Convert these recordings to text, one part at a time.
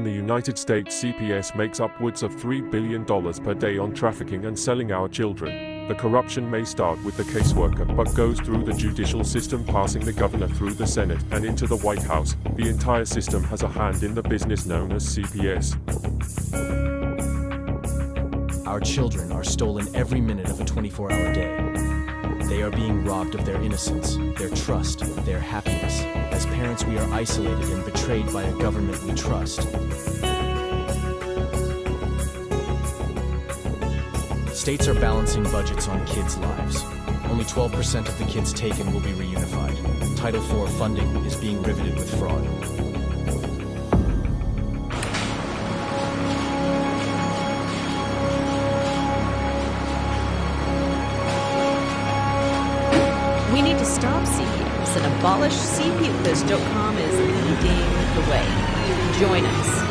In the United States, CPS makes upwards of $3 billion per day on trafficking and selling our children. The corruption may start with the caseworker, but goes through the judicial system, passing the governor through the Senate and into the White House. The entire system has a hand in the business known as CPS. Our children are stolen every minute of a 24-hour day. They are being robbed of their innocence, their trust, their happiness. As parents, we are isolated and betrayed by a government we trust. States are balancing budgets on kids' lives. Only 12% of the kids taken will be reunified. Title IV funding is being riveted with fraud. We need to stop CPS and abolish CPS.com is leading the way. Join us.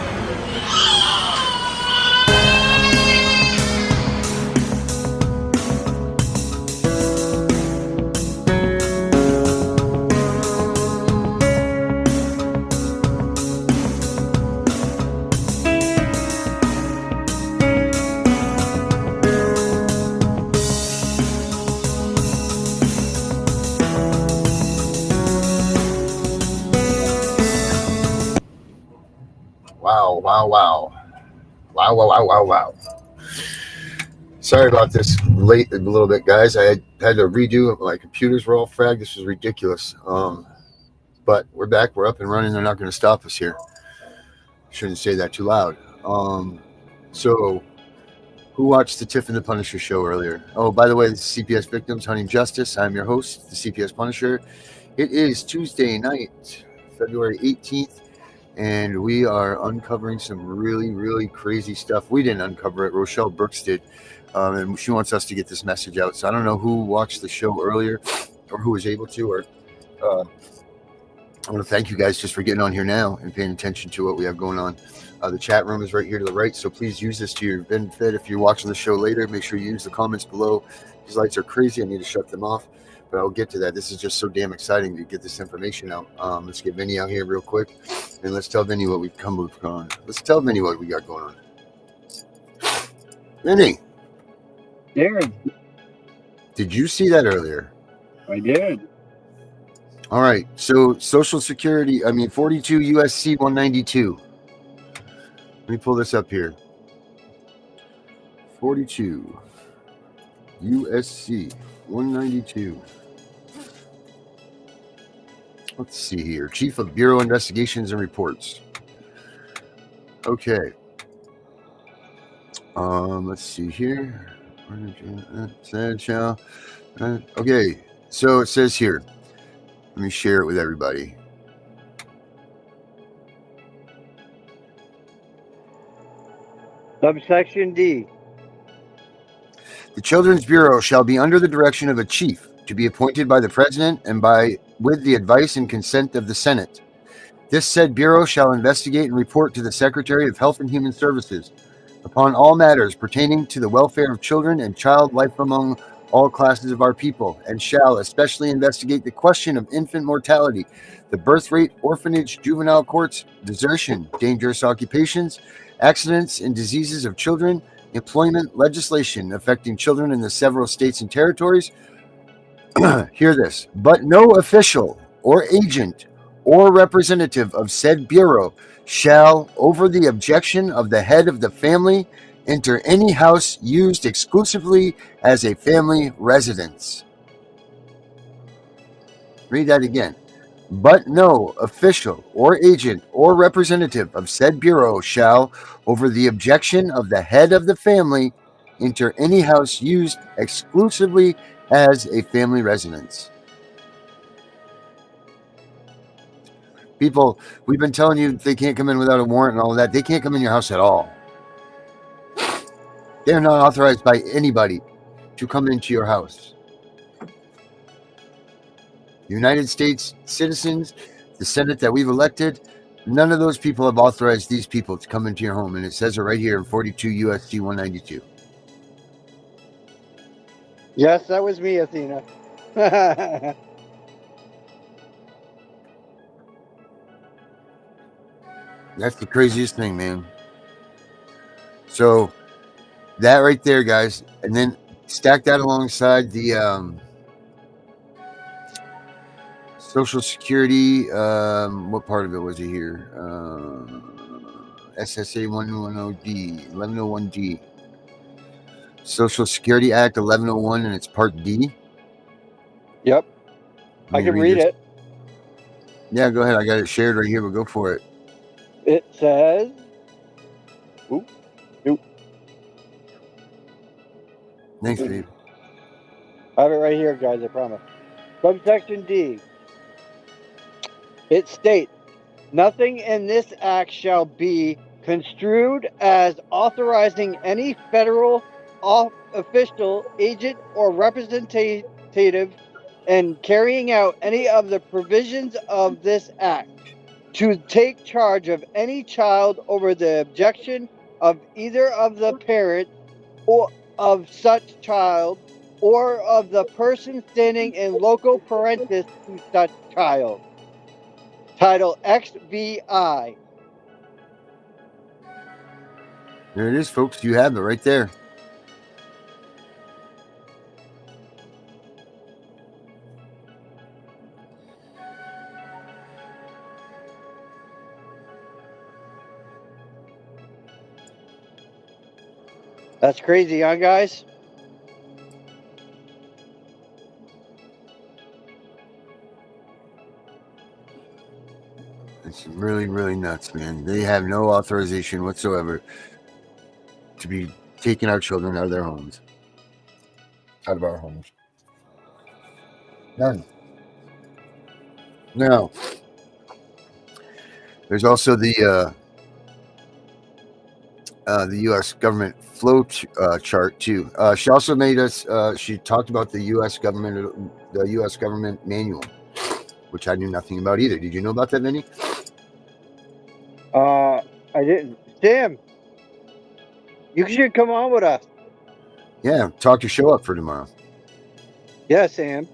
Wow. Sorry about this late a little bit, guys. I had to redo it. My computers were all fragged. This was ridiculous. But we're back. We're up and running. They're not going to stop us here. Shouldn't say that too loud. So who watched the Tiff and the Punisher show earlier? Oh, by the way, this is CPS Victims Hunting Justice. I'm your host, the CPS Punisher. It is Tuesday night, February 18th. And we are uncovering some really, really crazy stuff. We didn't uncover it. Rochelle Brooks did. And she wants us to get this message out. So I don't know who watched the show earlier or who was able to. Or I want to thank you guys just for getting on here now and paying attention to what we have going on. The chat room is right here to the right. So please use this to your benefit. If you're watching the show later, make sure you use the comments below. These lights are crazy. I need to shut them off. But I'll get to that. This is just so damn exciting to get this information out. Let's get Vinny out here real quick. And let's tell Vinny what we've come on. Let's tell Vinny what we got going on. Vinny. Darren. Did you see that earlier? I did. All right. So Social Security, 42 USC 192. Let me pull this up here. 42 USC 192. Let's see here. Chief of Bureau Investigations and Reports. Okay. Let's see here. Okay. So it says here. Let me share it with everybody. Subsection D. The Children's Bureau shall be under the direction of a chief to be appointed by the President and with the advice and consent of the Senate. This said bureau shall investigate and report to the Secretary of Health and Human Services upon all matters pertaining to the welfare of children and child life among all classes of our people, and shall especially investigate the question of infant mortality, the birth rate, orphanage, juvenile courts, desertion, dangerous occupations, accidents and diseases of children, employment legislation affecting children in the several states and territories. Hear this. But no official or agent or representative of said bureau shall, over the objection of the head of the family, enter any house used exclusively as a family residence. Read that again. But no official or agent or representative of said bureau shall, over the objection of the head of the family, enter any house used exclusively as a family residence. People, we've been telling you they can't come in without a warrant and all of that. They can't come in your house at all. They're not authorized by anybody to come into your house. United States citizens, the Senate that we've elected, none of those people have authorized these people to come into your home. And it says it right here in 42 USC 192. Yes, that was me, Athena. That's the craziest thing, man. So that right there, guys, and then stack that alongside the Social Security. What part of it was it here? SSA 110D, 1101D. Social Security Act 1101, and it's Part D. Yep. Let I me can read this. it. Yeah, go ahead. I got it shared right here, but go for it. It says, Thanks, Dave. I have it right here, guys, I promise. Subsection D. It states, nothing in this act shall be construed as authorizing any federal official, agent, or representative in carrying out any of the provisions of this act to take charge of any child over the objection of either of the parents or of such child or of the person standing in loco parentis to such child. Title XVI. There it is, folks. You have it right there. That's crazy, huh, guys? It's really, really nuts, man. They have no authorization whatsoever to be taking our children out of their homes. Out of our homes. None. Now, there's also the U.S. government flow chart too. She also made us. She talked about the U.S. government manual, which I knew nothing about either. Did you know about that, Vinny? I didn't. Sam, you should come on with us. Yeah, talk your show up for tomorrow. Yeah, Sam.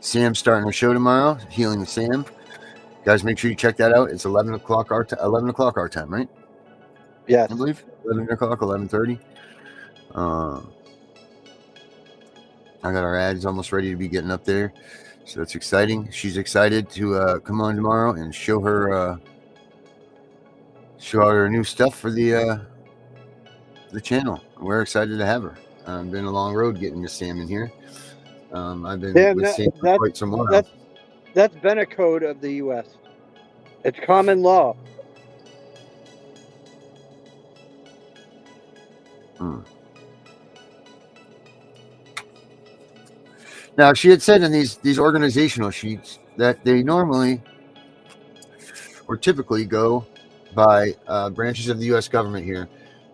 Sam's starting a show tomorrow. Healing with Sam. Guys, make sure you check that out. It's 11 o'clock our time. 11 o'clock our time, right? Yes. I believe 11 o'clock, 11:30. I got our ads almost ready to be getting up there, so it's exciting. She's excited to come on tomorrow and show her new stuff for the channel. We're excited to have her. Been a long road getting Miss Sam in here. I've been Sam, with Sam for quite some while. That's been a code of the U.S. It's common law. Now, she had said in these organizational sheets that they normally or typically go by branches of the U.S. government here,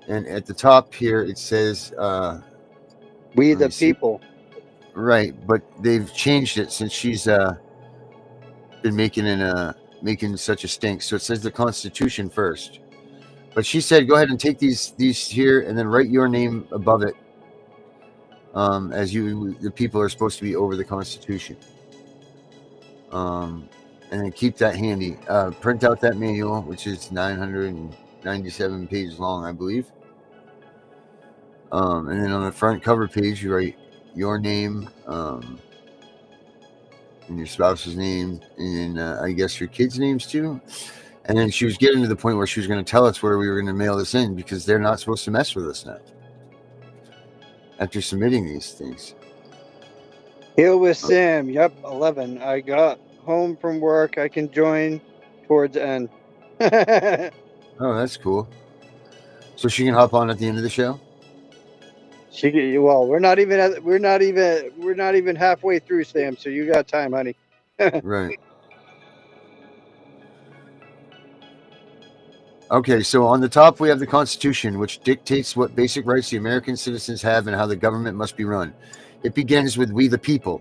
and at the top here it says We the people. Right, but they've changed it since she's been making such a stink. So it says the Constitution first. But she said, go ahead and take these here and then write your name above it, as the people are supposed to be over the Constitution. And then keep that handy. Print out that manual, which is 997 pages long, I believe. And then on the front cover page, you write your name, and your spouse's name, and I guess your kids' names too. And then she was getting to the point where she was going to tell us where we were going to mail this in, because they're not supposed to mess with us now after submitting these things. Heal with Sam. Yep, 11. I got home from work. I can join towards end. Oh, that's cool. So she can hop on at the end of the show. Well, we're not even halfway through, Sam. So you got time, honey. Right. Okay, so on the top we have the Constitution, which dictates what basic rights the American citizens have and how the government must be run. It begins with "We the people,"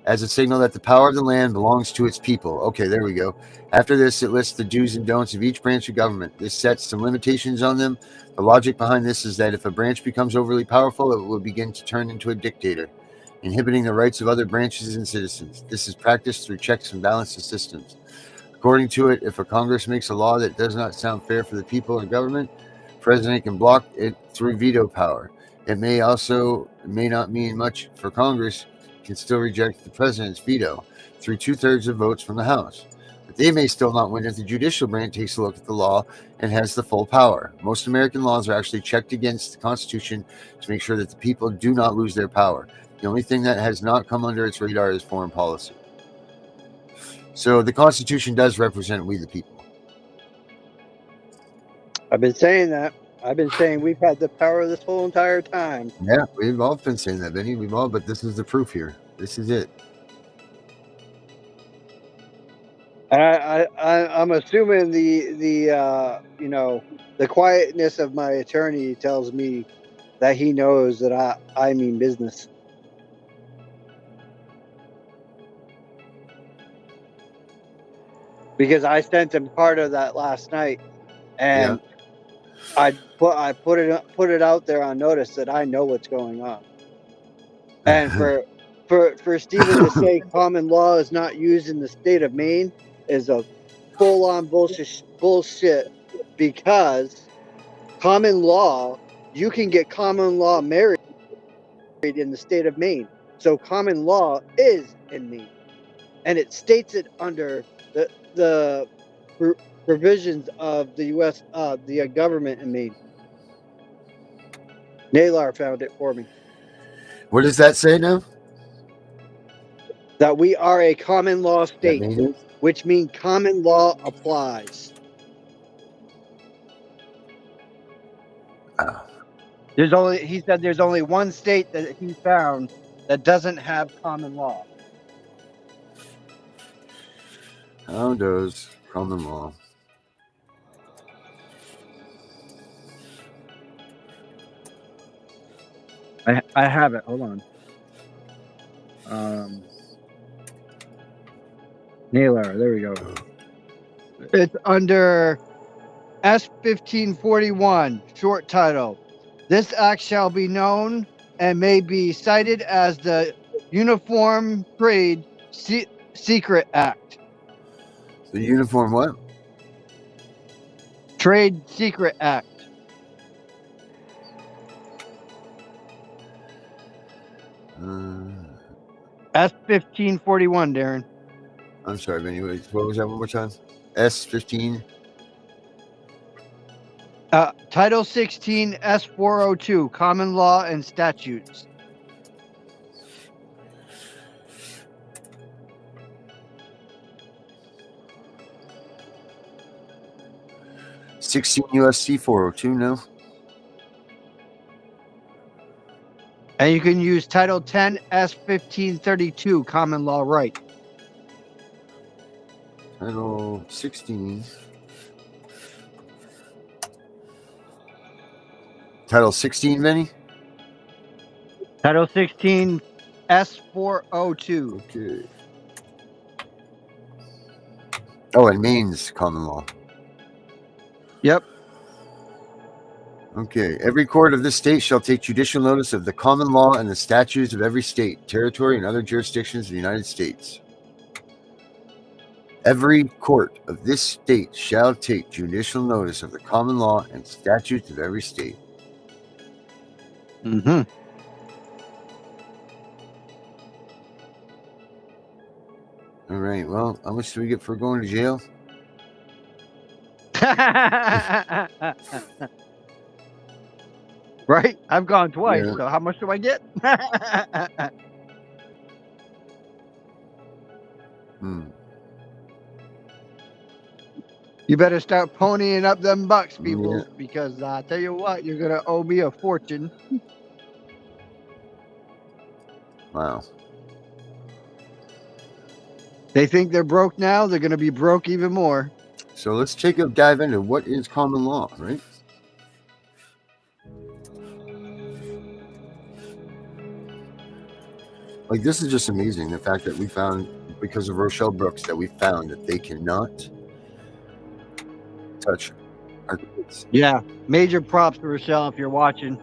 as a signal that the power of the land belongs to its people. Okay, there we go. After this, it lists the do's and don'ts of each branch of government. This sets some limitations on them. The logic behind this is that if a branch becomes overly powerful, it will begin to turn into a dictator, inhibiting the rights of other branches and citizens. This is practiced through checks and balances systems. According to it, if a Congress makes a law that does not sound fair for the people and government, the president can block it through veto power. It may not mean much for Congress, can still reject the president's veto through 2/3 of votes from the House. But they may still not win if the judicial branch takes a look at the law and has the full power. Most American laws are actually checked against the Constitution to make sure that the people do not lose their power. The only thing that has not come under its radar is foreign policy. So the Constitution does represent we the people. I've been saying that. I've been saying we've had the power this whole entire time. Yeah, we've all been saying that, Benny. But this is the proof here. This is it. I'm assuming the quietness of my attorney tells me that he knows that I mean business. Because I sent him part of that last night, and I put it out there on notice that I know what's going on. And for Stephen to say common law is not used in the state of Maine is a full-on bullshit, because common law, you can get common law married in the state of Maine. So common law is in Maine, and it states it under the provisions of the U.S. The government in Maine. Naylor found it for me. What does that say now? That we are a common law state, which means common law applies. He said there's only one state that he found that doesn't have common law. How does common law? I have it. Hold on. Naylor, there we go. It's under S-1541, short title. This act shall be known and may be cited as the Uniform Trade Secret Act. The Uniform what? Trade Secret Act. S-1541, Darren. I'm sorry, but anyways, what was that one more time? S-15? Title 16, S-402, Common Law and Statutes. U.S.C. 402, no? And you can use Title 10, S-1532, Common Law Right. Title 16. Title 16, Benny? Title 16, S-402. Okay. Oh, it means common law. Yep. Okay. Every court of this state shall take judicial notice of the common law and the statutes of every state, territory, and other jurisdictions of the United States. Every court of this state shall take judicial notice of the common law and statutes of every state. Mm-hmm. All right. Well, how much do we get for going to jail? Right? I've gone twice, Yeah. so how much do I get? You better start ponying up them bucks, people, because I tell you what, you're going to owe me a fortune. Wow. They think they're broke now, they're going to be broke even more. So let's take a dive into what is common law, right? Like, this is just amazing. The fact that we found, because of Rochelle Brooks, that we found that they cannot touch our kids. Yeah. Major props to Rochelle if you're watching.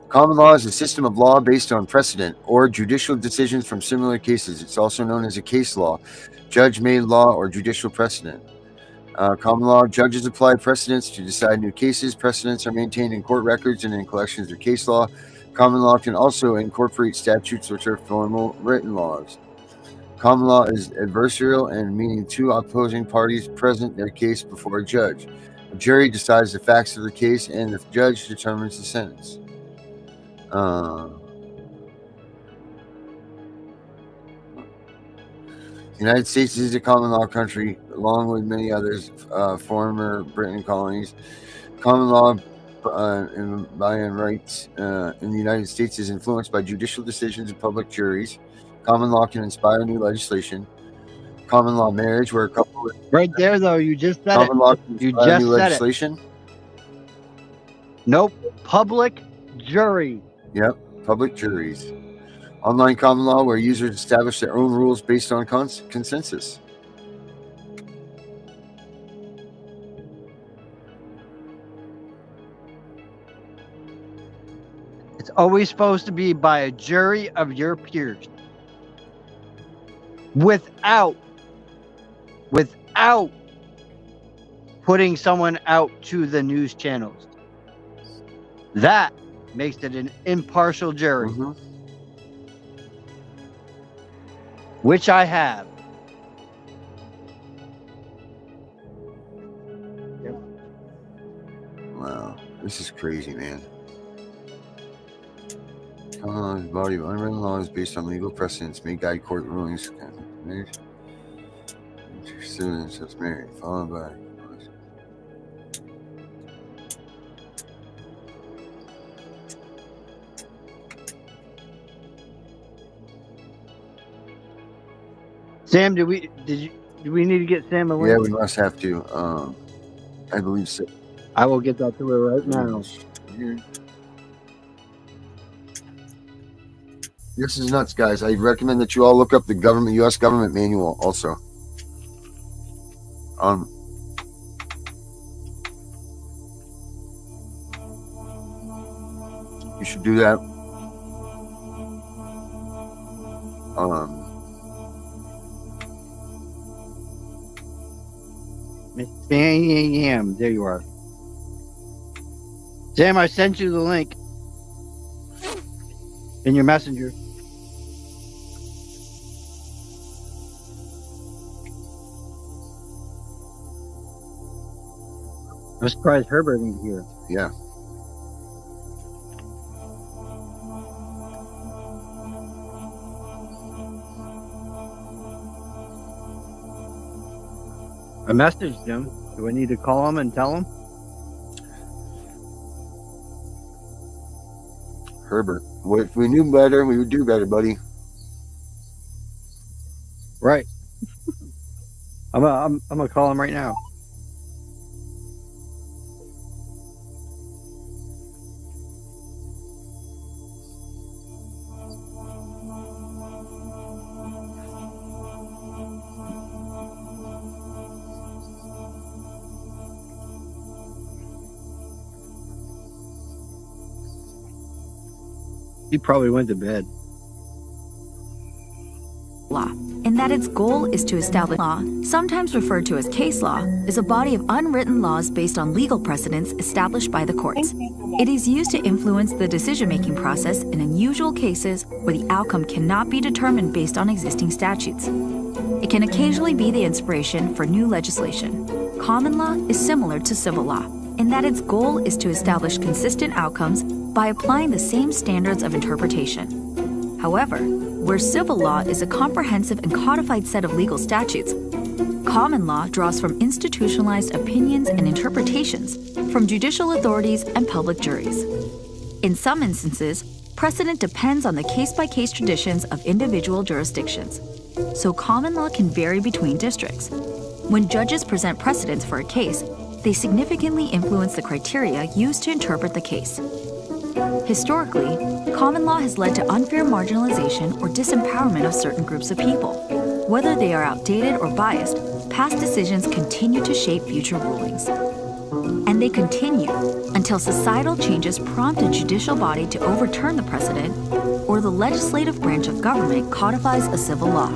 Common law is a system of law based on precedent or judicial decisions from similar cases. It's also known as a case law, judge-made law, or judicial precedent. Common law judges apply precedents to decide new cases. Precedents are maintained in court records and in collections of case law. Common law can also incorporate statutes, which are formal written laws. Common law is adversarial, and meaning two opposing parties present their case before a judge. A jury decides the facts of the case, and the judge determines the sentence. The United States is a common law country, along with many others, former Britain colonies. Common law by and rights in the United States is influenced by judicial decisions and public juries. Common law can inspire new legislation. Common law marriage, where a couple Right there, though, you just said common it. law can You inspire just new said it. legislation. Nope. Public jury. Yep, public juries. Online common law, where users establish their own rules based on consensus. It's always supposed to be by a jury of your peers. Without putting someone out to the news channels. That makes it an impartial jury. Which I have. Wow, this is crazy, man. Common law is a body of unwritten laws based on legal precedents, may guide court rulings. Citizens that's married, followed by. Sam, do we need to get Sam a link? Yeah, we must have to. I believe so. I will get that to her right now. This is nuts, guys. I recommend that you all look up the U.S. government manual also. You should do that. Bam, there you are. Sam, I sent you the link in your messenger. I'm surprised Herbert isn't here. Yeah. I messaged him. Do I need to call him and tell him? Herbert. Well, if we knew better, we would do better, buddy. Right. I'm gonna call him right now. He probably went to bed. Law, in that its goal is to establish law, sometimes referred to as case law, is a body of unwritten laws based on legal precedents established by the courts. It is used to influence the decision-making process in unusual cases where the outcome cannot be determined based on existing statutes. It can occasionally be the inspiration for new legislation. Common law is similar to civil law, in that its goal is to establish consistent outcomes by applying the same standards of interpretation. However, where civil law is a comprehensive and codified set of legal statutes, common law draws from institutionalized opinions and interpretations from judicial authorities and public juries. In some instances, precedent depends on the case-by-case traditions of individual jurisdictions, so common law can vary between districts. When judges present precedents for a case, they significantly influence the criteria used to interpret the case. Historically, common law has led to unfair marginalization or disempowerment of certain groups of people. Whether they are outdated or biased, past decisions continue to shape future rulings. And and they continue until societal changes prompt a judicial body to overturn the precedent, or the legislative branch of government codifies a civil law.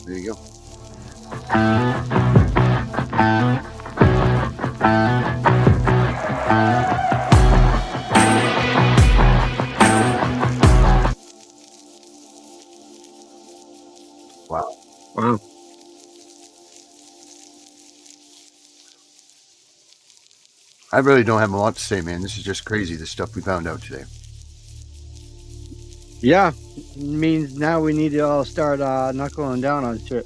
There you go. Wow. Wow. I really don't have a lot to say, man. This is just crazy, the stuff we found out today. Yeah, means now we need to all start knuckling down on shit.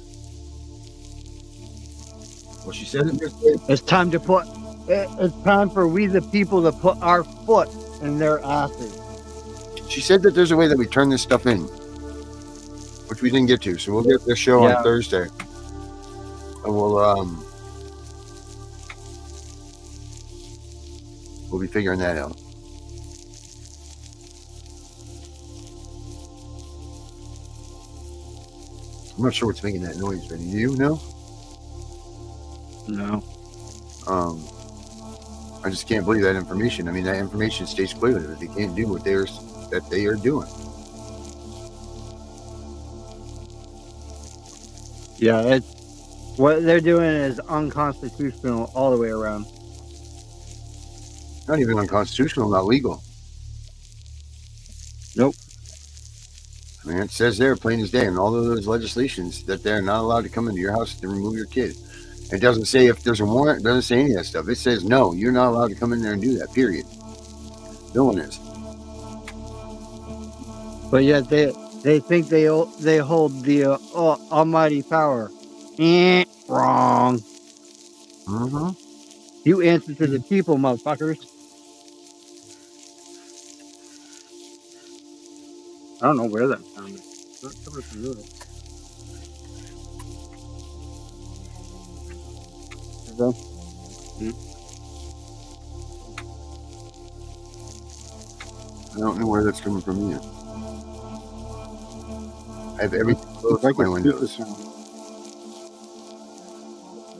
Well, she said it. It's time to put. It's time for we the people to put our foot in their asses. She said that there's a way that we turn this stuff in, which we didn't get to. So we'll get this show on Thursday, and we'll be figuring that out. I'm not sure what's making that noise, but do you know? No. I just can't believe that information. I mean, that information states clearly that they can't do what they are doing. Yeah, it's what they're doing is unconstitutional all the way around. Not even unconstitutional, not legal. Nope. I mean, it says there, plain as day, in all of those legislations that they're not allowed to come into your house to remove your kid. It doesn't say if there's a warrant. It doesn't say any of that stuff. It says, no, you're not allowed to come in there and do that, period. No one is. But yet they think they hold the almighty power. Wrong. Mm-hmm. You answer to the people, motherfuckers. I don't know where that sound is. Not coming from you. I don't know where that's coming from yet. I have everything closed to my windows.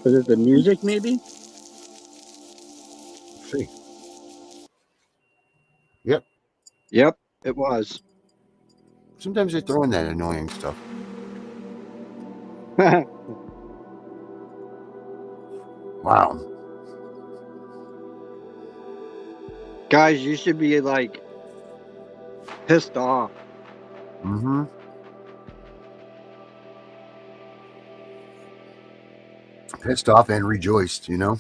Is it the music, maybe? Let's see. Yep. Yep, it was. Sometimes they throw in that annoying stuff. Wow. Guys, you should be like pissed off. Mm-hmm. Pissed off and rejoiced, you know?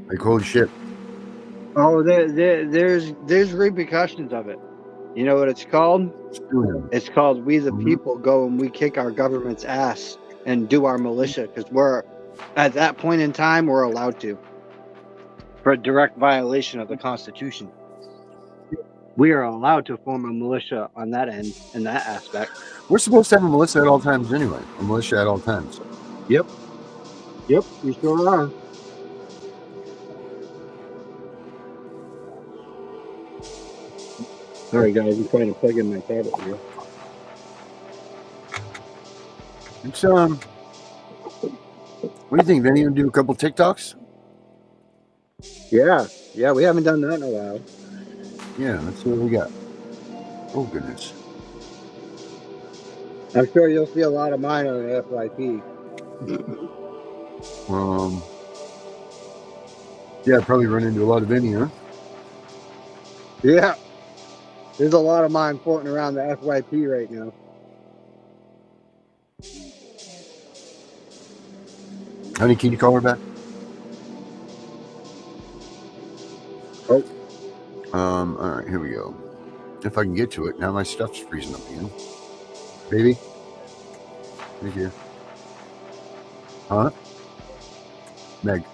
Like, holy shit. Oh, there's repercussions of it. You know what it's called? It's called We the People Go and we kick our government's ass and do our militia, because we're at that point in time we're allowed to, for a direct violation of the Constitution. We are allowed to form a militia on that end, in that aspect. We're supposed to have a militia at all times anyway. A militia at all times. Yep, you sure are. Sorry guys, I'm trying to plug in my tablet here. It's what do you think, Vinny? You do a couple TikToks? Yeah, we haven't done that in a while. Yeah, let's see what we got. Oh goodness. I'm sure you'll see a lot of mine on the FYP. Yeah, probably run into a lot of Vinny, huh? Yeah. There's a lot of mine floating around the FYP right now. Honey, can you call her back? Oh. All right, here we go. If I can get to it. Now my stuff's freezing up again. Baby? Right here. Huh? Meg.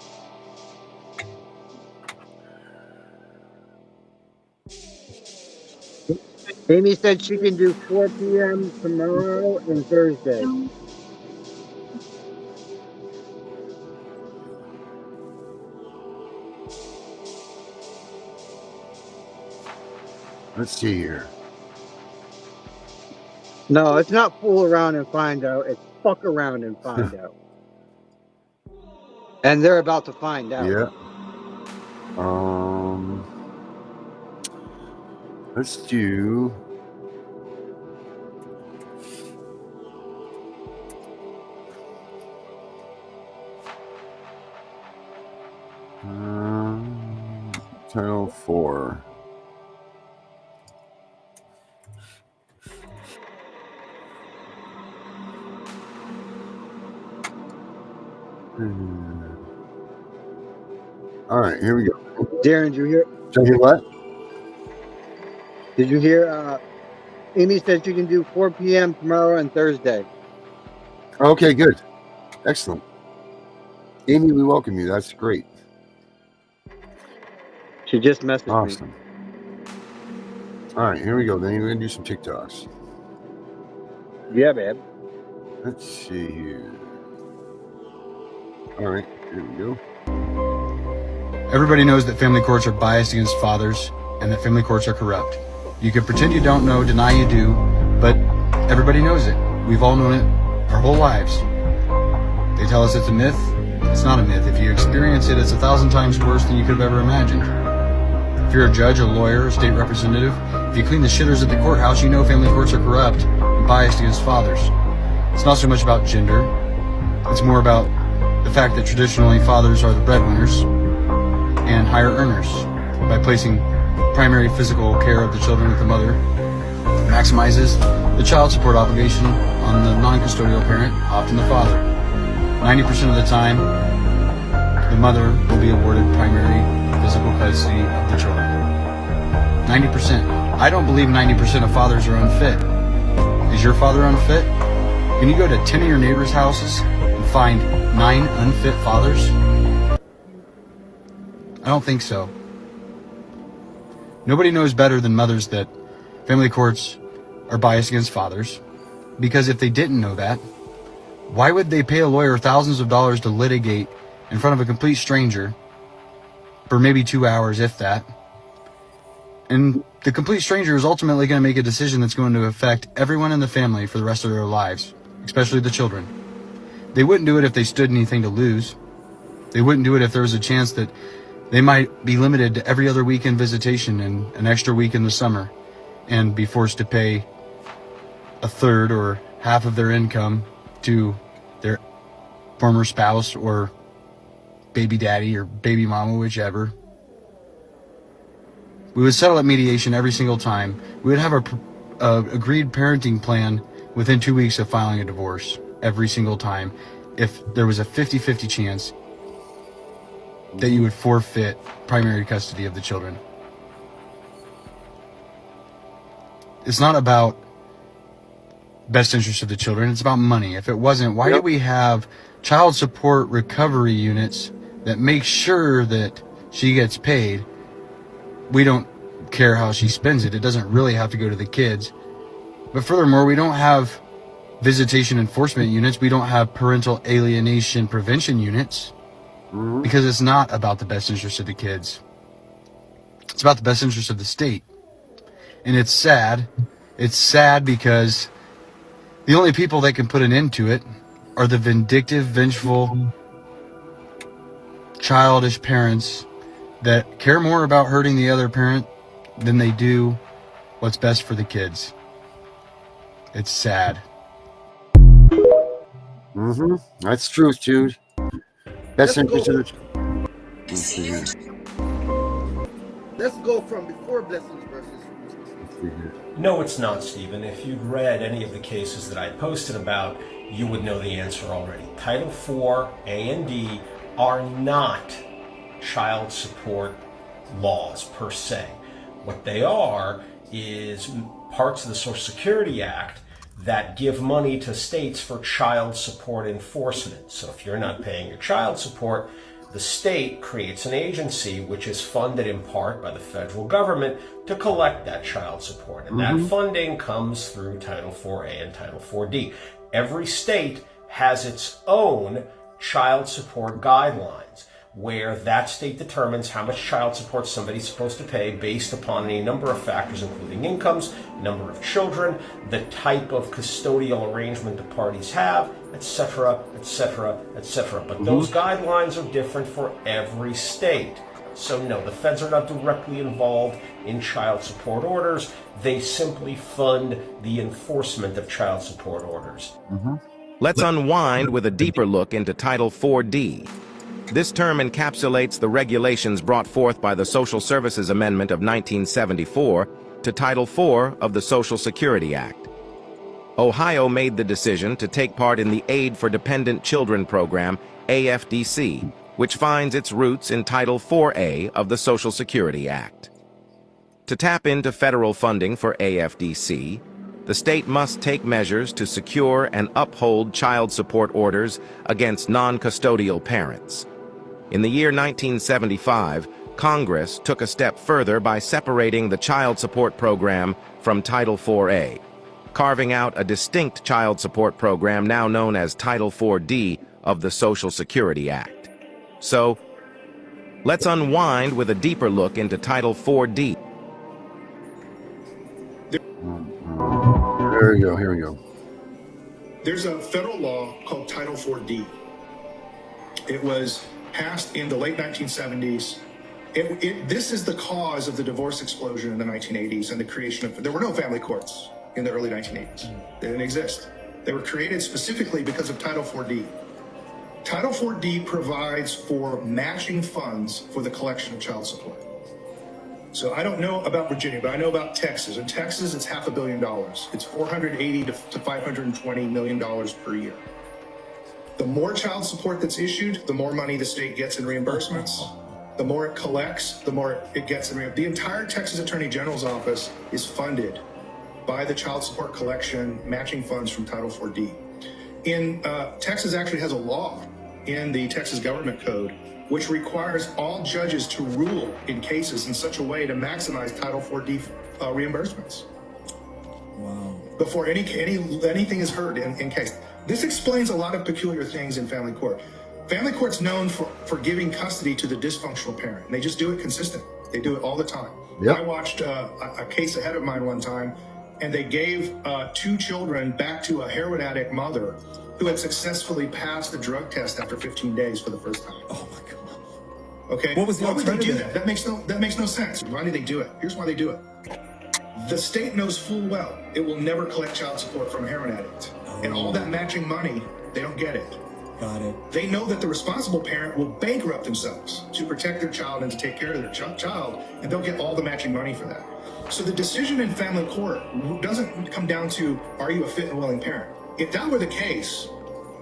Amy said she can do 4 p.m. tomorrow and Thursday. Let's see here. No, it's not fool around and find out. It's fuck around and find out. And they're about to find out. Yeah. Let's do. Title 4. All right, here we go. Darren, did you hear? Did you hear what? Did you hear? Amy said she can do 4 p.m. tomorrow and Thursday. Okay, good. Excellent. Amy, we welcome you. That's great. She just messaged me. Awesome. All right, here we go. Then we're going to do some TikToks. Yeah, babe. Let's see here. All right, here we go. Everybody knows that family courts are biased against fathers and that family courts are corrupt. You can pretend you don't know, deny you do, but everybody knows it. We've all known it our whole lives. They tell us it's a myth. It's not a myth. If you experience it, it's 1,000 times worse than you could have ever imagined. If you're a judge, a lawyer, a state representative, if you clean the shitters at the courthouse, you know family courts are corrupt and biased against fathers. It's not so much about gender. It's more about the fact that traditionally fathers are the breadwinners and higher earners. By placing primary physical care of the children with the mother, maximizes the child support obligation on the non-custodial parent, often the father. 90% of the time, the mother will be awarded primary physical custody of the children. 90%. I don't believe 90% of fathers are unfit. Is your father unfit? Can you go to 10 of your neighbors' houses and find 9 unfit fathers? I don't think so. Nobody knows better than mothers that family courts are biased against fathers, because if they didn't know that, why would they pay a lawyer thousands of dollars to litigate in front of a complete stranger for maybe 2 hours, if that? And the complete stranger is ultimately going to make a decision that's going to affect everyone in the family for the rest of their lives, especially the children. They wouldn't do it if they stood anything to lose. They wouldn't do it if there was a chance that they might be limited to every other weekend visitation and an extra week in the summer and be forced to pay a third or half of their income to their former spouse or baby daddy or baby mama, whichever. We would settle at mediation every single time. We would have a agreed parenting plan within 2 weeks of filing a divorce every single time if there was a 50-50 chance that you would forfeit primary custody of the children. It's not about best interest of the children, it's about money. If it wasn't, why do we have child support recovery units that make sure that she gets paid? We don't care how she spends it. It doesn't really have to go to the kids. But furthermore, we don't have visitation enforcement units. We don't have parental alienation prevention units. Because it's not about the best interest of the kids. It's about the best interest of the state. And it's sad. It's sad because the only people that can put an end to it are the vindictive, vengeful, childish parents that care more about hurting the other parent than they do what's best for the kids. It's sad. That's truth, dude. Best interest of the. Let's go from before blessings versus. No, it's not, Stephen. If you'd read any of the cases that I posted about, you would know the answer already. Title IV, A and D are not child support laws per se. What they are is parts of the Social Security Act that give money to states for child support enforcement. So if you're not paying your child support, the state creates an agency which is funded in part by the federal government to collect that child support. And that funding comes through Title IV-A and Title IV-D. Every state has its own child support guidelines. where that state determines how much child support somebody's supposed to pay based upon a number of factors, including incomes, number of children, the type of custodial arrangement the parties have, etc., etc., etc. But those guidelines are different for every state. So no, the feds are not directly involved in child support orders. They simply fund the enforcement of child support orders. Let's unwind with a deeper look into Title 4D. This term encapsulates the regulations brought forth by the Social Services Amendment of 1974 to Title IV of the Social Security Act. Ohio made the decision to take part in the Aid for Dependent Children program, AFDC, which finds its roots in Title 4A of the Social Security Act. To tap into federal funding for AFDC, the state must take measures to secure and uphold child support orders against non-custodial parents. In the year 1975, Congress took a step further by separating the child support program from Title 4A, carving out a distinct child support program now known as Title 4D of the Social Security Act. So, let's unwind with a deeper look into Title 4D. Here we go. There's a federal law called Title 4D. It was passed in the late 1970s. This is the cause of the divorce explosion in the 1980s and the creation of, there were no family courts in the early 1980s. They didn't exist. They were created specifically because of Title 4D. Title 4D provides for matching funds for the collection of child support. So I don't know about Virginia, but I know about Texas. In Texas, it's $500 million. It's $480 to $520 million per year. The more child support that's issued, the more money the state gets in reimbursements. The more it collects, the more it gets in reimbursements. The entire Texas Attorney General's office is funded by the child support collection matching funds from Title 4D. Texas actually has a law in the Texas Government Code which requires all judges to rule in cases in such a way to maximize Title 4D reimbursements. Wow. Before anything is heard in case. This explains a lot of peculiar things in family court. Family court's known for giving custody to the dysfunctional parent. And they just do it consistent. They do it all the time. Yep. I watched a case ahead of mine one time, and they gave 2 children back to a heroin addict mother who had successfully passed the drug test after 15 days for the first time. Oh my God. Okay. What was the alternative? Why would they do that? That makes no sense. Why do they do it? Here's why they do it. The state knows full well it will never collect child support from a heroin addict. And all that matching money, they don't get it. Got it. They know that the responsible parent will bankrupt themselves to protect their child and to take care of their child, and they'll get all the matching money for that. So the decision in family court doesn't come down to, are you a fit and willing parent? If that were the case,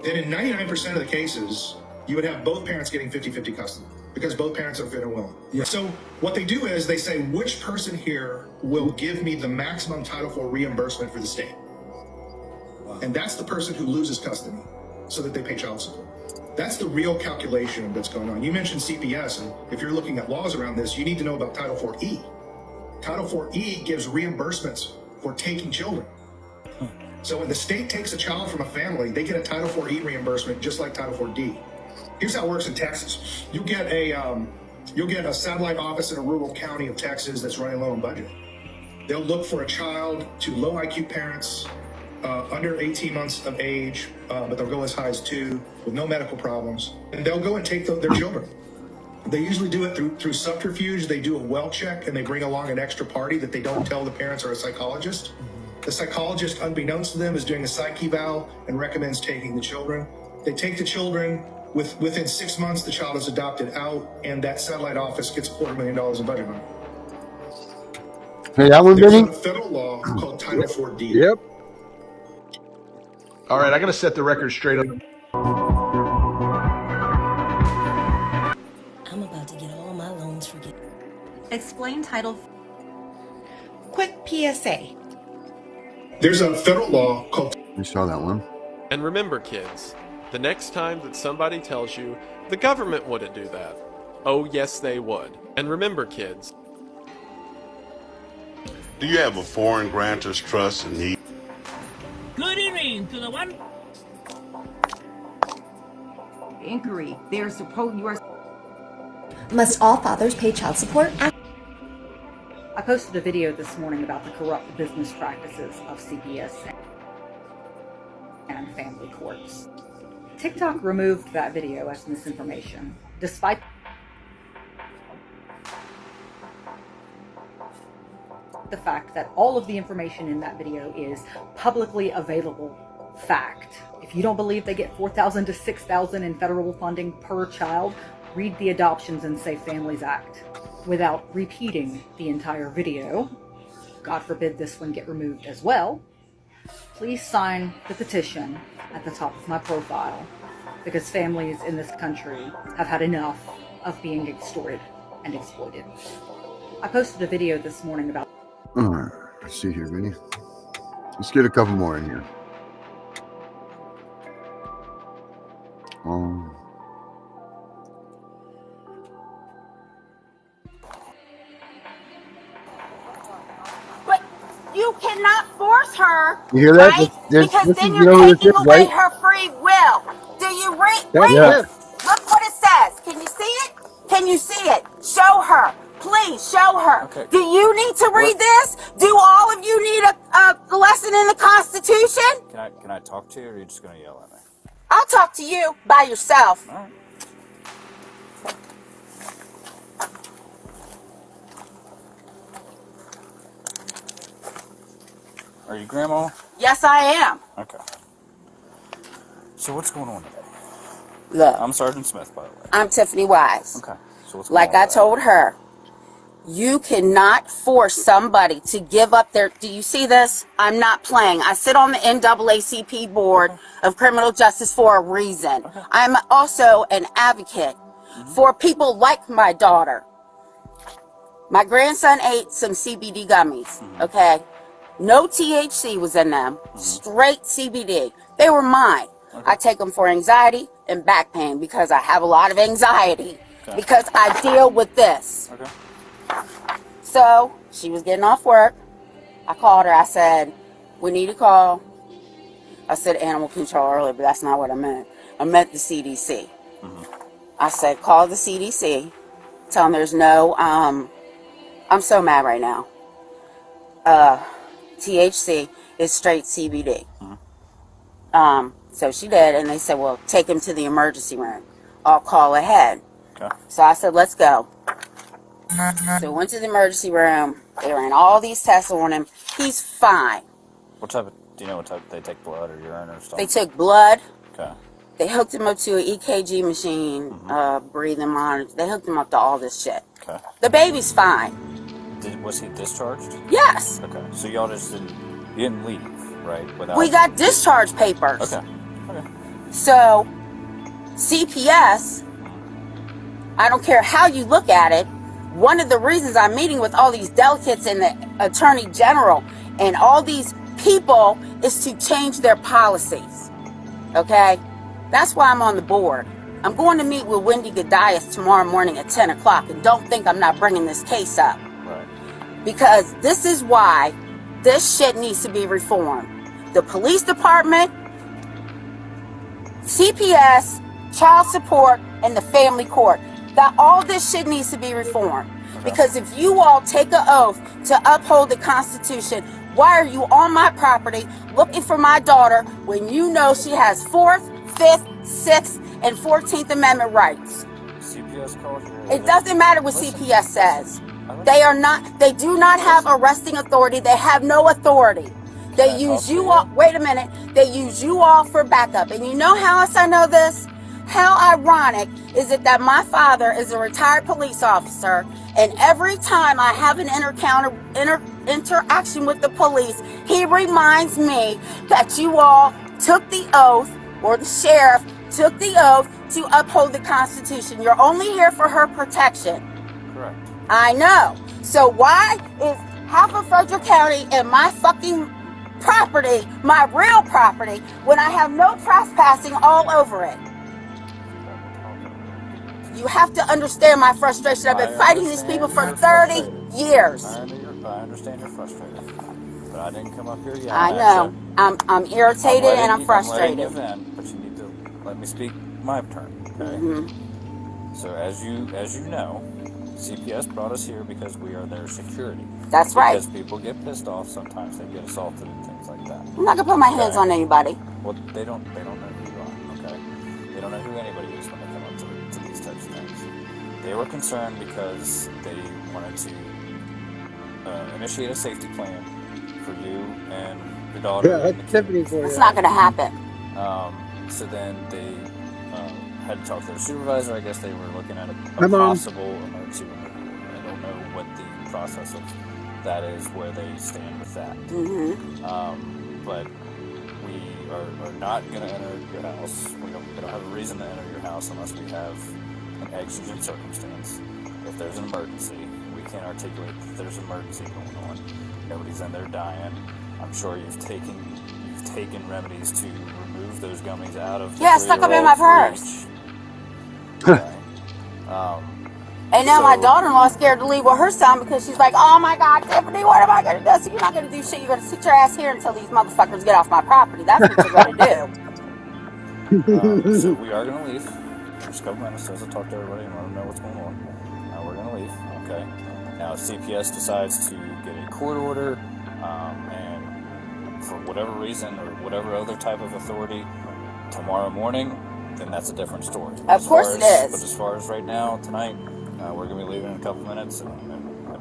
then in 99% of the cases, you would have both parents getting 50-50 custody because both parents are fit and willing. Yeah. So what they do is they say, which person here will give me the maximum Title IV reimbursement for the state? Wow. And that's the person who loses custody so that they pay child support. That's the real calculation that's going on. You mentioned CPS, and if you're looking at laws around this, you need to know about Title 4E. Title 4E gives reimbursements for taking children. So when the state takes a child from a family, they get a Title 4E reimbursement just like Title 4D. Here's how it works in Texas. You'll get a satellite office in a rural county of Texas that's running low on budget. They'll look for a child to low IQ parents, under 18 months of age, but they'll go as high as 2 with no medical problems, and they'll go and take their children. They usually do it through subterfuge. They do a well check, and they bring along an extra party that they don't tell the parents or a psychologist. The psychologist, unbeknownst to them, is doing a psych eval and recommends taking the children. They take the children. Within 6 months, the child is adopted out, and that satellite office gets $250,000 in budget money. Hey, that one, There's Benny? a federal law called Title 4D. Yep. All right, I got to set the record straight up. I'm about to get all my loans forgiven. Explain Title. Quick PSA. There's a federal law called... You saw that one. And remember, kids, the next time that somebody tells you the government wouldn't do that, oh yes they would. And remember, kids. Do you have a foreign grantor's trust and need? Good evening to the one. Inquiry. They are supposed. You are. Must all fathers pay child support? I posted a video this morning about the corrupt business practices of CPS and family courts. TikTok removed that video as misinformation, despite the fact that all of the information in that video is publicly available fact. If you don't believe they get $4,000 to $6,000 in federal funding per child, read the Adoptions and Safe Families Act. Without repeating the entire video, God forbid this one get removed as well, please sign the petition at the top of my profile, because families in this country have had enough of being extorted and exploited. I posted a video this morning about... Alright, let's see here, Vinny. Let's get a couple more in here. But you cannot force her, You hear that? right? This Because is, then you know you're who this taking is, away right? her free will. Do you read Yeah. it? Look what it says. Can you see it? Can you see it? Show her. Please show her. Okay. Do you need to read this? Do all of you need a lesson in the Constitution? Can I talk to you, or are you just gonna yell at me? I'll talk to you by yourself. All right. Are you Grandma? Yes, I am. Okay. So what's going on today? Look. I'm Sergeant Smith, by the way. I'm Tiffany Wise. Okay. So what's going Like on I today? told her, you cannot force somebody to give up their... Do you see this? I'm not playing. I sit on the NAACP board of criminal justice for a reason. I'm also an advocate for people like my daughter. My grandson ate some CBD gummies, okay? No THC was in them, straight CBD. They were mine. I take them for anxiety and back pain because I have a lot of anxiety because I deal with this. Okay. So she was getting off work. I called her. I said, we need to call. I said animal control earlier, but that's not what I meant. I meant the CDC. I said, call the CDC. Tell them there's no, I'm so mad right now. THC is straight CBD. So she did, and they said, well, take him to the emergency room. I'll call ahead. Okay. So I said, let's go. So we went to the emergency room. They ran all these tests on him. He's fine. What type of, do you know what type, they take blood or urine or stuff? They took blood. Okay. They hooked him up to an EKG machine, breathing monitor. They hooked him up to all this shit. Okay. The baby's fine. Was he discharged? Yes. Okay. So y'all just didn't, you didn't leave, right? Without... We got discharge papers. Okay. Okay. So, CPS, I don't care how you look at it, one of the reasons I'm meeting with all these delegates and the Attorney General and all these people is to change their policies. Okay? That's why I'm on the board. I'm going to meet with Wendy Gadias tomorrow morning at 10 o'clock, and don't think I'm not bringing this case up. Right. Because this is why this shit needs to be reformed. The police department, CPS, child support, and the family court. That all this shit needs to be reformed. Because if you all take an oath to uphold the Constitution, why are you on my property looking for my daughter when you know she has 4th, 5th, 6th, and 14th Amendment rights? CPS calls you. It doesn't matter what CPS says. They do not have arresting authority. They have no authority. They use you all, wait a minute, they use you all for backup. And you know how else I know this? How ironic is it that my father is a retired police officer, and every time I have an interaction with the police, he reminds me that you all took the oath, or the sheriff took the oath to uphold the Constitution. You're only here for her protection. Correct. I know. So why is half of Frederick County and my fucking property, my real property, when I have no trespassing all over it? You have to understand my frustration. I've been fighting these people for 30 years. I understand you're frustrated, but I didn't come up here yet. I know. I'm irritated and I'm frustrated. I'm letting you vent, but you need to let me speak my turn, okay? So as you know, CPS brought us here because we are their security. That's right. Because people get pissed off sometimes, they get assaulted and things like that. I'm not gonna put my hands on anybody. Well, they don't know who you are, okay? They don't know who anybody is when they come up to these types of things. They were concerned because they wanted to initiate a safety plan for you and your daughter. Yeah, that's Tiffany for you. It's not gonna happen. So then they had to talk to their supervisor. I guess they were looking at a possible emergency room. I don't know what the process of that is, where they stand with that. But we are not going to enter your house. We don't have a reason to enter your house unless we have an exigent circumstance. If there's an emergency, we can't articulate that there's an emergency going on. Nobody's in there dying. I'm sure you've taken remedies to remove those gummies out of the stuck them in my purse. Okay. And now my daughter-in-law is scared to leave with her son because she's like, oh my God, Tiffany, what am I going to do? So you're not going to do shit. You're going to sit your ass here until these motherfuckers get off my property. That's what you're going to do. So we are going to leave. Just a couple minutes as I talk to everybody and let them know what's going on. We're going to leave. Okay. Now, if CPS decides to get a court order and for whatever reason or whatever other type of authority tomorrow morning, then that's a different story. Of course it is. But as far as right now, tonight, we're going to be leaving in a couple minutes and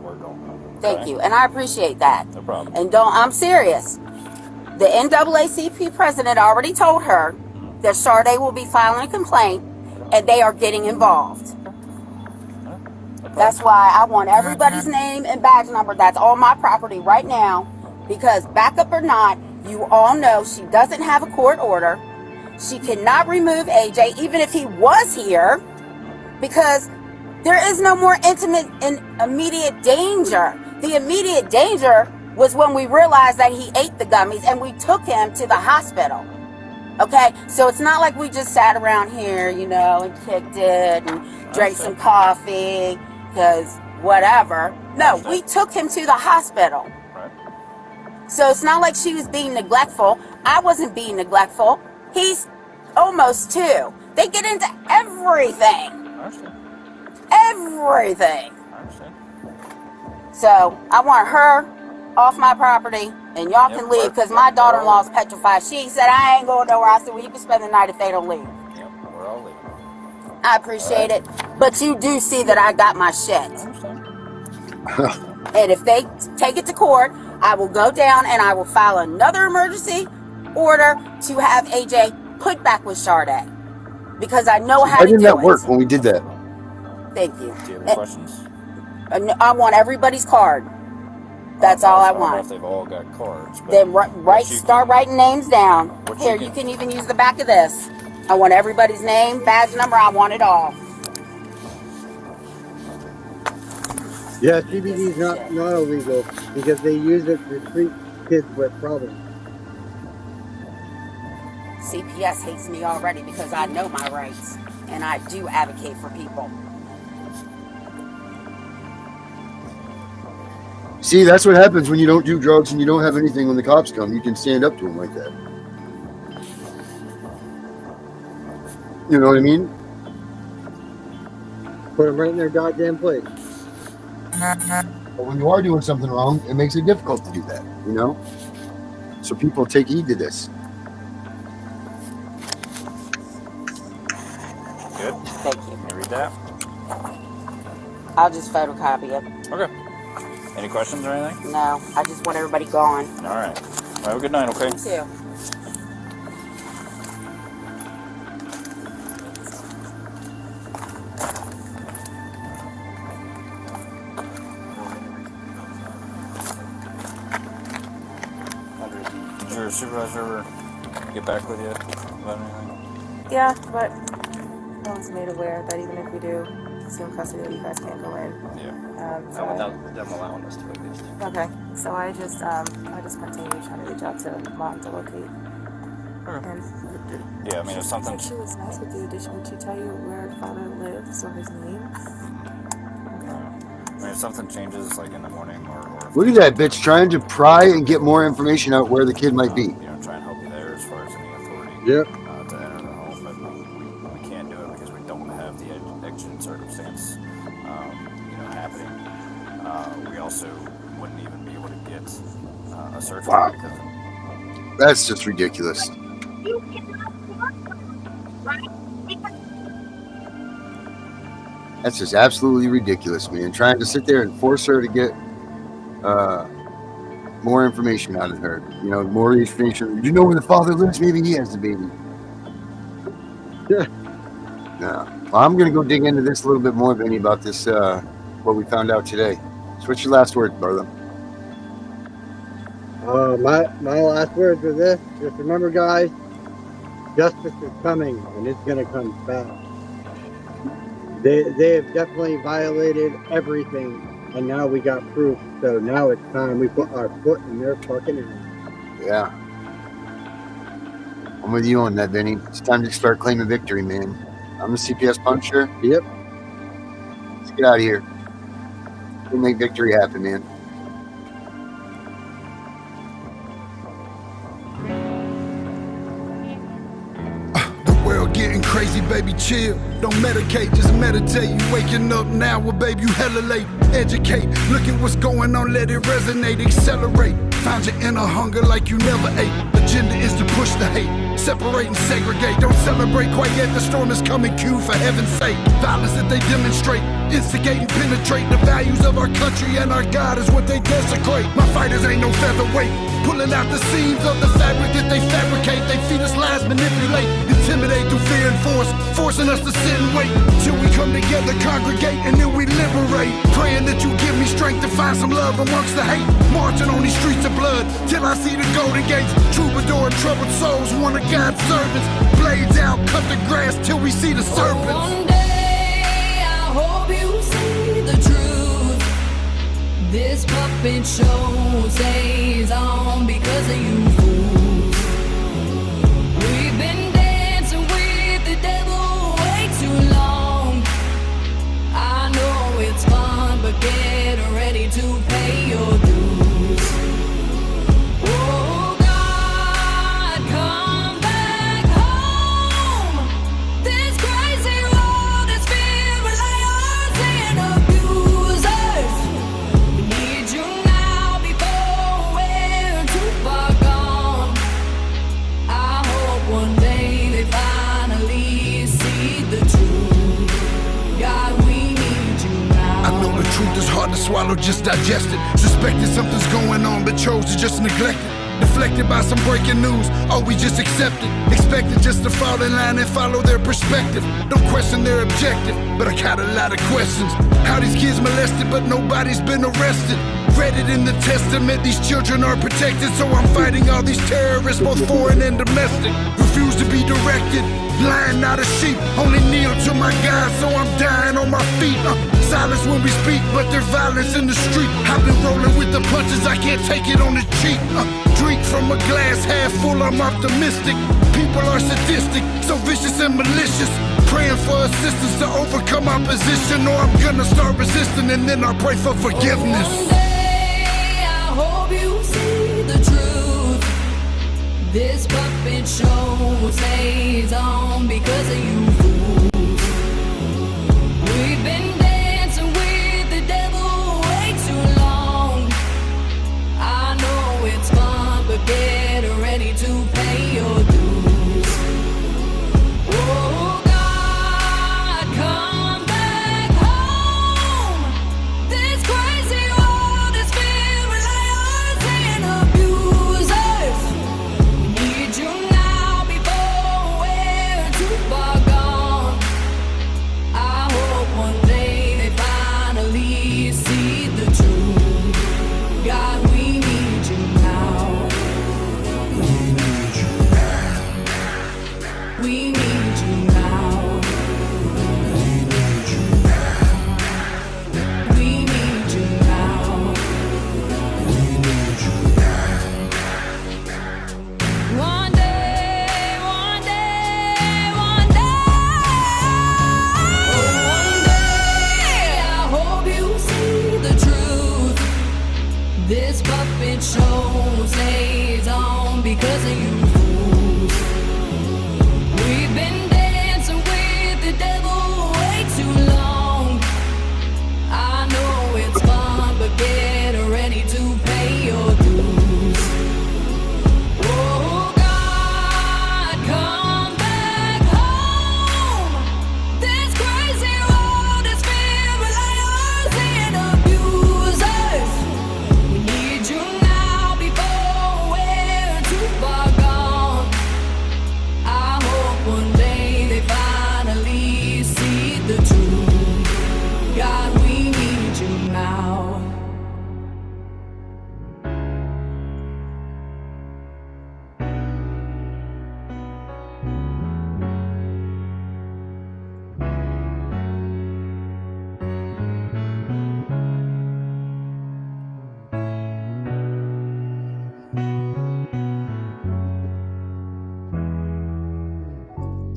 we're going. Thank you. And I appreciate that. No problem. And I'm serious. The NAACP president already told her that Sade will be filing a complaint and they are getting involved. That's why I want everybody's name and badge number that's on my property right now, because backup or not, you all know she doesn't have a court order. She cannot remove AJ even if he was here, because there is no more intimate and immediate danger. The immediate danger was when we realized that he ate the gummies and we took him to the hospital. Okay, so it's not like we just sat around here, and kicked it and drank some coffee, because whatever. No, we took him to the hospital. So it's not like she was being neglectful. I wasn't being neglectful. He's almost 2. They get into everything. Everything. So I want her off my property, and y'all can leave, because my daughter-in-law is petrified. She said, I ain't going nowhere. I said, well, you can spend the night if they don't leave. Yep, we're all leaving. I appreciate it. But you do see that I got my shit. And if they take it to court, I will go down and I will file another emergency order to have AJ put back with Sade, because I know how to do it. Why didn't that work when we did that? Thank you. Do you have any questions? I want everybody's card. That's all I want. If they've all got cards. Then start writing names down. Here, you can even use the back of this. I want everybody's name, badge number. I want it all. Yeah, CBD is not illegal because they use it to treat kids with problems. CPS hates me already because I know my rights and I do advocate for people. See, that's what happens when you don't do drugs and you don't have anything when the cops come. You can stand up to them like that. You know what I mean? Put them right in their goddamn place. But when you are doing something wrong, it makes it difficult to do that, So people take heed to this. Good. Thank you. Can you read that? I'll just photocopy it. Okay. Any questions or anything? No, I just want everybody gone. All right. Well, have a good night, okay? You too. Did your supervisor ever get back with you about anything? Yeah, but no one's made aware that even if we do assume custody, you guys can't go in. Yeah. So without them allowing us to at least. okay, so I just continue trying to reach out to Mom to locate. And Yeah, I mean, if something. she was nice with you. Did she tell you where father lives or his name? I mean, if something changes, like in the morning or Look at that bitch trying to pry and get more information out where the kid might be. try and help you there as far as any authority Yep. to enter the home, but we can't do it because we don't have the exigent that's happening. We also wouldn't even be able to get a search warrant because of it. That's just ridiculous. That's just absolutely ridiculous, man. Trying to sit there and force her to get more information out of her. More information. You know where the father lives? Maybe he has the baby. Yeah. No. Well, I'm going to go dig into this a little bit more, Vinny, about this, what we found out today. So what's your last words, brother? My last words are this. Just remember, guys, justice is coming, and it's going to come fast. They have definitely violated everything, and now we got proof. So now it's time we put our foot in their fucking hand. Yeah. I'm with you on that, Vinny. It's time to start claiming victory, man. I'm the CPS Punisher. Yep. Let's get out of here. We'll make victory happen, man. Getting crazy, baby, chill. Don't medicate, just meditate. You waking up now, well, baby, you hella late. Educate, look at what's going on, let it resonate, accelerate. Find your inner hunger like you never ate. Agenda is to push the hate, separate and segregate. Don't celebrate quite yet, the storm is coming, Q, for heaven's sake. Violence that they demonstrate, instigate and penetrate. The values of our country and our God is what they desecrate. My fighters ain't no featherweight, pulling out the seams of the fabric that they fabricate. They feed us lies, manipulate, intimidate through fear and force, forcing us to sit and wait till we come together, congregate, and then we liberate. Praying that you give me strength to find some love amongst the hate. Marching on these streets of blood till I see the golden gates. Troubadour and troubled souls, one of God's servants. Blades out, cut the grass till we see the serpents. One day I hope you see the truth. This puppet show stays on because of you fools. We've been dancing with the devil way too long. I know it's fun, but get ready to pay your dues. Oh God, come back home. This crazy world is filled with liars and abusers. We need you now before we're too far gone. I hope one day they finally see the truth. God, we need you now. I know the truth is hard to swallow, just digest it. Suspected something's going on, but chose to just neglect it. Deflected by some breaking news, or we just accept it. Expected just to fall in line and follow their perspective. Don't question their objective, but I got a lot of questions. How these kids molested, but nobody's been arrested. Read it in the testament, these children are protected. So I'm fighting all these terrorists, both foreign and domestic. Refuse to be directed, lion not a sheep. Only kneel to my God, so I'm dying on my feet. Silence when we speak, but there's violence in the street. I've been rolling with the punches, I can't take it on the cheap. Drink from a glass half full, I'm optimistic. People are sadistic, so vicious and malicious. Praying for assistance to overcome opposition, or I'm gonna start resisting and then I'll pray for forgiveness. One day I hope you see the truth. This puppet show stays on because of you fools. We've been dancing with the devil way too long. I know it's fun, but get ready to pay your dues. Oh God, come back home. This crazy world is filled with liars and abusers. We need you now before we're too far gone.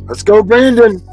Let's go, Brandon.